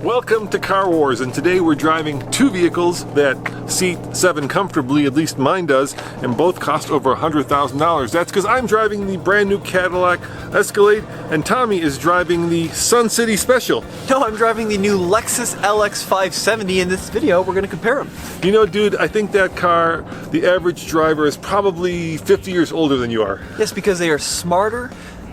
Welcome to Car Wars, and today we're driving two vehicles that seat 7 comfortably, at least mine does, and both cost over $100,000. That's because I'm driving the brand new Cadillac Escalade, and Tommy is driving the Sun City Special. No, I'm driving the new Lexus LX 570. In this video, we're going to compare them. You know, dude, I think that car, the average driver is probably 50 years older than you are. Yes, because they are smarter,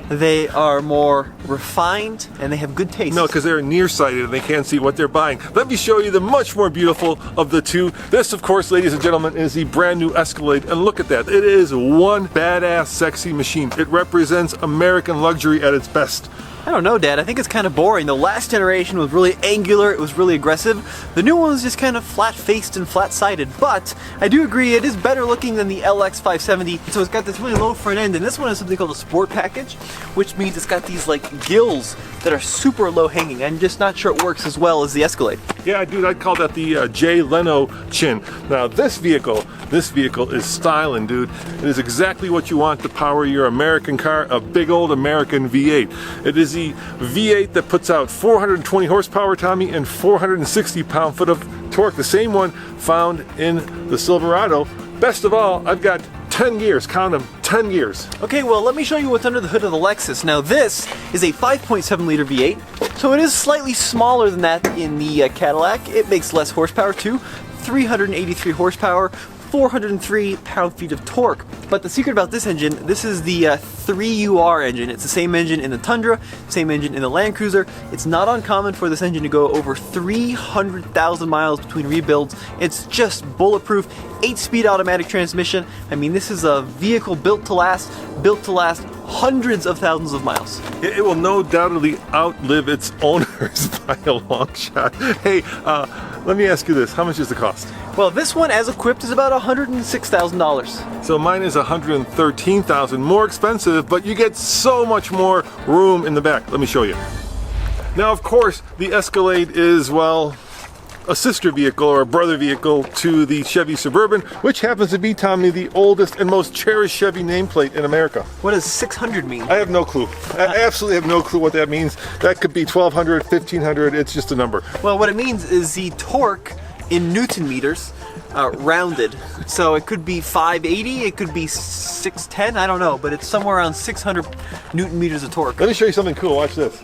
they are more refined, and they have good taste. No, because they're nearsighted and they can't see what they're buying. Let me show you the much more beautiful of the two. This, of course, ladies and gentlemen, is the brand new Escalade, and look at that. It is one badass, sexy machine. It represents American luxury at its best. I don't know, Dad. I think it's kind of boring. The last generation was really angular, it was really aggressive. The new one was just kind of flat-faced and flat-sided, but I do agree it is better looking than the LX 570. So it's got this really low front end, and this one has something called a Sport Package, which means it's got these like gills that are super low hanging. I'm just not sure it works as well as the Escalade. Yeah, dude, I'd call that the Jay Leno chin. Now this vehicle is styling, dude. It is exactly what you want to power your American car, a big old American V8. It is the V8 that puts out 420 horsepower, Tommy, and 460 pound-foot of torque. The same one found in the Silverado. Best of all, I've got 10 gears, count them, 10 gears. Okay, well, let me show you what's under the hood of the Lexus. Now this is a 5.7 liter V8, so it is slightly smaller than that in the Cadillac. It makes less horsepower too, 383 horsepower, 403 pound-feet of torque. But the secret about this engine, this is the 3UR engine. It's the same engine in the Tundra, same engine in the Land Cruiser. It's not uncommon for this engine to go over 300,000 miles between rebuilds. It's just bulletproof, 8-speed automatic transmission. I mean, this is a vehicle built to last hundreds of thousands of miles. It will no doubtedly outlive its owners by a long shot. Hey, let me ask you this, how much is the cost? Well, this one, as equipped, is about $106,000. So mine is $113,000, more expensive, but you get so much more room in the back. Let me show you. Now, of course, the Escalade is, well, a sister vehicle or a brother vehicle to the Chevy Suburban, which happens to be, Tommy, the oldest and most cherished Chevy nameplate in America. What does 600 mean? I have no clue. I absolutely have no clue what that means. That could be 1200, 1500, it's just a number. Well, what it means is the torque in Newton meters, rounded. So it could be 580, it could be 610, I don't know, but it's somewhere around 600 Newton meters of torque. Let me show you something cool, watch this.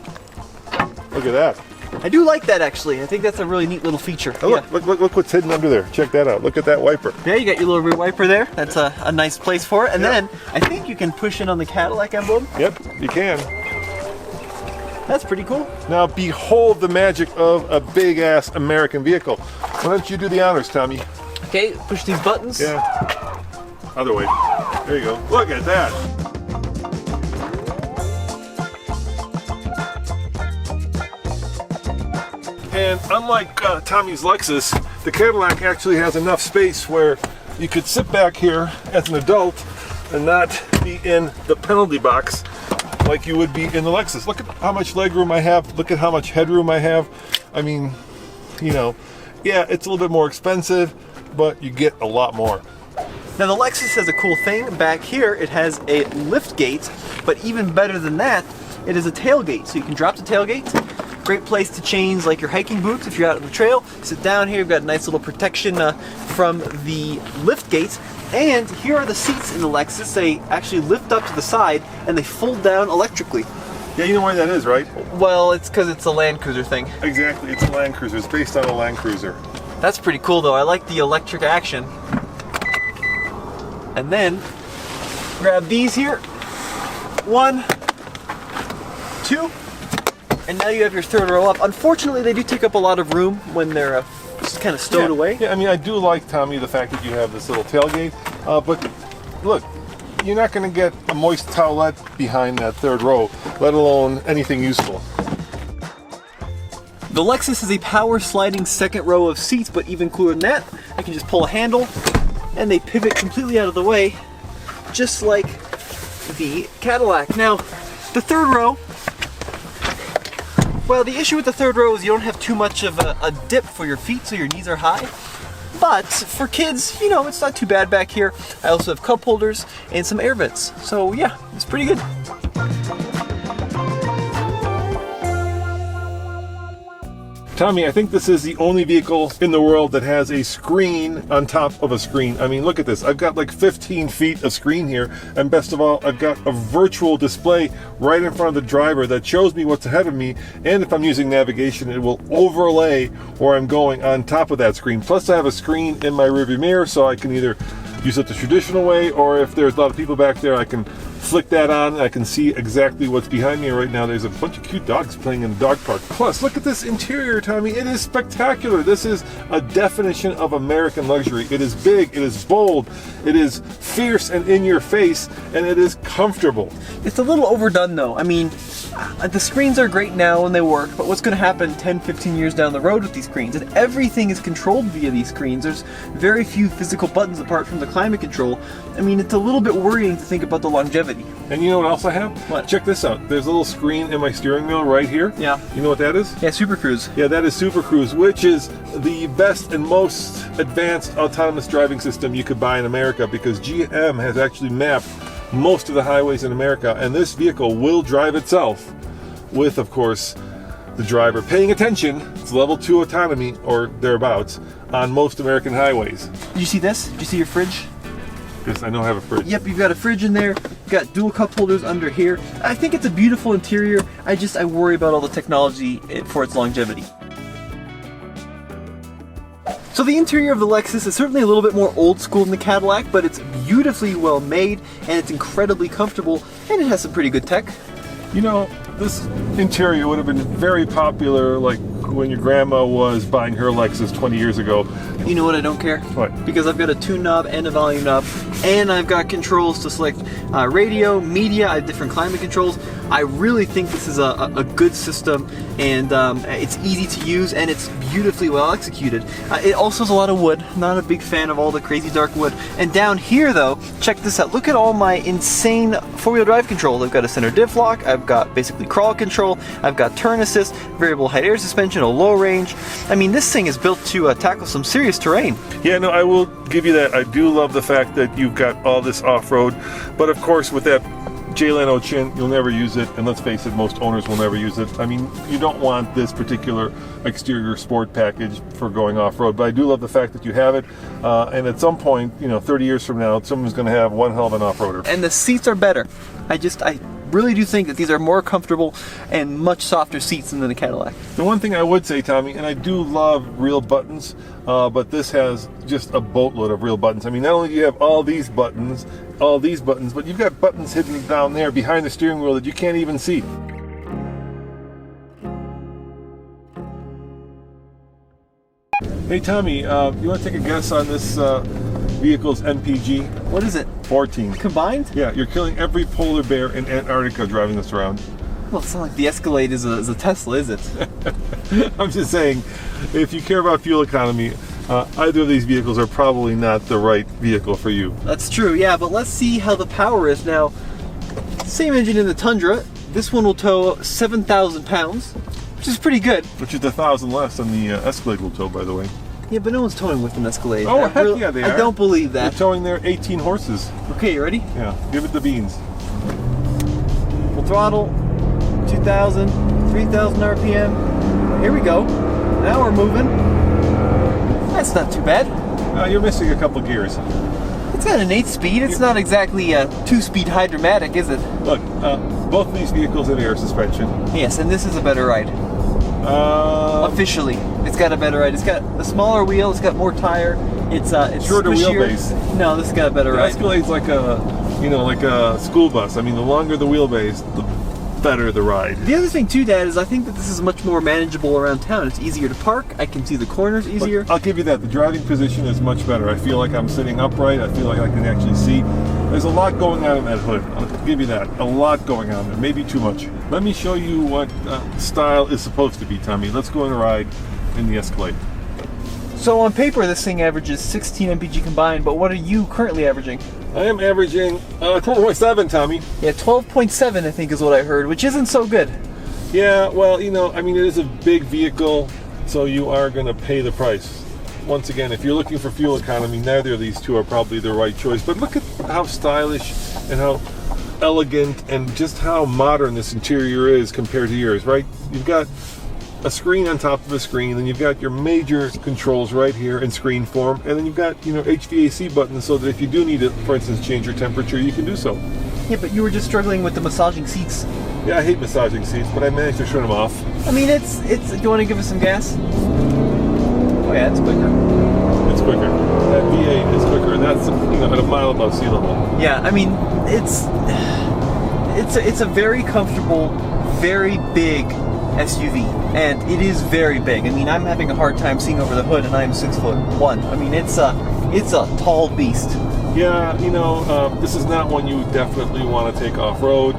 Look at that. I do like that, actually. I think that's a really neat little feature. Oh, yeah. Look what's hidden under there. Check that out. Look at that wiper. Yeah, you got your little rear wiper there. That's a nice place for it. And then I think you can push in on the Cadillac emblem. Yep, you can. That's pretty cool. Now behold the magic of a big-ass American vehicle. Why don't you do the honors, Tommy? Okay, push these buttons. Yeah. Other way. There you go. Look at that. And unlike Tommy's Lexus, the Cadillac actually has enough space where you could sit back here as an adult and not be in the penalty box like you would be in the Lexus. Look at how much legroom I have. Look at how much headroom I have. I mean, you know, yeah, it's a little bit more expensive, but you get a lot more. Now the Lexus has a cool thing. Back here it has a lift gate, but even better than that, it is a tailgate. So you can drop the tailgate. Great place to change like your hiking boots if you're out on the trail. Sit down here, you've got a nice little protection from the lift gate. And here are the seats in the Lexus. They actually lift up to the side and they fold down electrically. Yeah, you know why that is, right? Well, it's because it's a Land Cruiser thing. Exactly, it's a Land Cruiser. It's based on a Land Cruiser. That's pretty cool though. I like the electric action. And then grab these here. 1, 2, and now you have your third row up. Unfortunately, they do take up a lot of room when they're just kind of stowed away. Yeah, I mean, I do like, Tommy, the fact that you have this little tailgate, but look, you're not going to get a moist towelette behind that third row, let alone anything useful. The Lexus is a power sliding second row of seats, but even cooler than that, I can just pull a handle and they pivot completely out of the way, just like the Cadillac. Now, the third row, well, the issue with the third row is you don't have too much of a dip for your feet, so your knees are high. But for kids, you know, it's not too bad back here. I also have cup holders and some air vents. So yeah, it's pretty good. Tommy, I think this is the only vehicle in the world that has a screen on top of a screen. I mean, look at this. I've got like 15 feet of screen here, and best of all, I've got a virtual display right in front of the driver that shows me what's ahead of me, and if I'm using navigation, it will overlay where I'm going on top of that screen. Plus, I have a screen in my rearview mirror, so I can either use it the traditional way, or if there's a lot of people back there, I can flick that on and I can see exactly what's behind me right now. There's a bunch of cute dogs playing in the dog park. Plus, look at this interior, Tommy. It is spectacular. This is a definition of American luxury. It is big, it is bold, it is fierce and in your face, and it is comfortable. It's a little overdone though. I mean, the screens are great now when they work, but what's going to happen 10, 15 years down the road with these screens? And everything is controlled via these screens. There's very few physical buttons apart from the climate control. I mean, it's a little bit worrying to think about the longevity. And you know what else I have? What? Check this out. There's a little screen in my steering wheel right here. Yeah. You know what that is? Yeah, Super Cruise. Yeah, that is Super Cruise, which is the best and most advanced autonomous driving system you could buy in America, because GM has actually mapped most of the highways in America, and this vehicle will drive itself with, of course, the driver paying attention. It's level 2 autonomy or thereabouts on most American highways. Did you see this? Did you see your fridge? Yes, I know I have a fridge. Yep, you've got a fridge in there. You've got dual cup holders under here. I think it's a beautiful interior. I worry about all the technology for its longevity. So the interior of the Lexus is certainly a little bit more old school than the Cadillac, but it's beautifully well made, and it's incredibly comfortable, and it has some pretty good tech. You know, this interior would have been very popular like when your grandma was buying her Lexus 20 years ago. You know what, I don't care? What? Because I've got a tune knob and a volume knob, and I've got controls to select radio, media, I have different climate controls. I really think this is a good system, and it's easy to use, and it's beautifully well executed. It also has a lot of wood. Not a big fan of all the crazy dark wood. And down here though, check this out. Look at all my insane four-wheel drive controls. I've got a center diff lock, I've got basically crawl control, I've got turn assist, variable height air suspension, a low range. I mean, this thing is built to tackle some serious terrain. Yeah, no, I will give you that. I do love the fact that you've got all this off-road, but of course with that Jay Leno chin, you'll never use it, and let's face it, most owners will never use it. I mean, you don't want this particular exterior sport package for going off-road, but I do love the fact that you have it, and at some point, 30 years from now, someone's going to have one hell of an off-roader. And the seats are better. I really do think that these are more comfortable and much softer seats than the Cadillac. The one thing I would say, Tommy, and I do love real buttons, but this has just a boatload of real buttons. I mean, not only do you have all these buttons, but you've got buttons hidden down there behind the steering wheel that you can't even see. Hey Tommy, you want to take a guess on this vehicle's MPG? What is it? 14. Combined? Yeah, you're killing every polar bear in Antarctica driving this around. Well, it's not like the Escalade is a Tesla, is it? I'm just saying, if you care about fuel economy, either of these vehicles are probably not the right vehicle for you. That's true, yeah, but let's see how the power is. Now, same engine in the Tundra. This one will tow 7,000 pounds, which is pretty good. Which is 1,000 less than the Escalade will tow, by the way. Yeah, but no one's towing with an Escalade. Oh, heck yeah, they are. I don't believe that. They're towing their 18 horses. Okay, you ready? Yeah, give it the beans. Full throttle, 2,000, 3,000 RPM. Here we go. Now we're moving. That's not too bad. You're missing a couple gears. It's got an 8-speed. It's not exactly a 2-speed hydromatic, is it? Look, both of these vehicles have air suspension. Yes, and this is a better ride. Officially, it's got a better ride. It's got a smaller wheel. It's got more tire. It's shorter squishier. wheelbase. No, this has got a better ride. Escalade's like a school bus. I mean, the longer the wheelbase, the better the ride. The other thing too, Dad, is I think that this is much more manageable around town. It's easier to park. I can see the corners easier. But I'll give you that. The driving position is much better. I feel like I'm sitting upright. I feel like I can actually see. There's a lot going on in that hood. I'll give you that. A lot going on there. Maybe too much. Let me show you what style is supposed to be, Tommy. Let's go on a ride in the Escalade. So on paper, this thing averages 16 mpg combined, but what are you currently averaging? I am averaging 12.7, Tommy. Yeah, 12.7 I think is what I heard, which isn't so good. Yeah, well, I mean, it is a big vehicle, so you are going to pay the price. Once again, if you're looking for fuel economy, neither of these two are probably the right choice. But look at how stylish and how elegant and just how modern this interior is compared to yours, right? You've got a screen on top of a screen, then you've got your major controls right here in screen form, and then you've got, HVAC buttons so that if you do need to, for instance, change your temperature, you can do so. Yeah, but you were just struggling with the massaging seats. Yeah, I hate massaging seats, but I managed to turn them off. I mean, it's. Do you want to give us some gas? Oh yeah, it's quicker. It's quicker. That V8 is quicker, and that's at a mile above sea level. Yeah, I mean, it's a very comfortable, very big SUV, and it is very big. I mean, I'm having a hard time seeing over the hood, and I'm 6'1". I mean, it's a tall beast. Yeah, this is not one you definitely want to take off-road,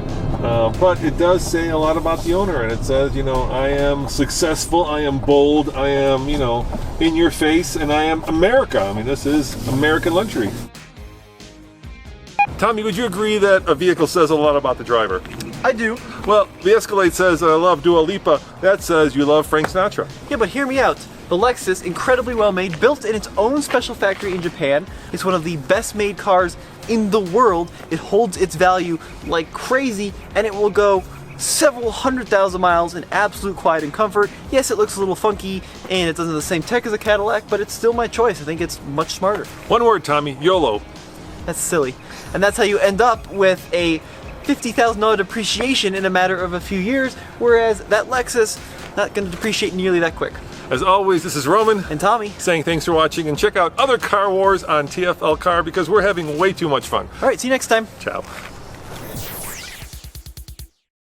but it does say a lot about the owner, and it says, I am successful, I am bold, I am, in your face, and I am America. I mean, this is American luxury. Tommy, would you agree that a vehicle says a lot about the driver? I do. Well, the Escalade says, I love Dua Lipa. That says you love Frank Sinatra. Yeah, but hear me out. The Lexus, incredibly well made, built in its own special factory in Japan. It's one of the best made cars in the world. It holds its value like crazy, and it will go several 100,000 miles in absolute quiet and comfort. Yes, it looks a little funky, and it doesn't have the same tech as a Cadillac, but it's still my choice. I think it's much smarter. One word, Tommy, YOLO. That's silly. And that's how you end up with a $50,000 depreciation in a matter of a few years, whereas that Lexus, not going to depreciate nearly that quick. As always, this is Roman and Tommy saying thanks for watching, and check out other car wars on TFL Car because we're having way too much fun. All right, see you next time. Ciao.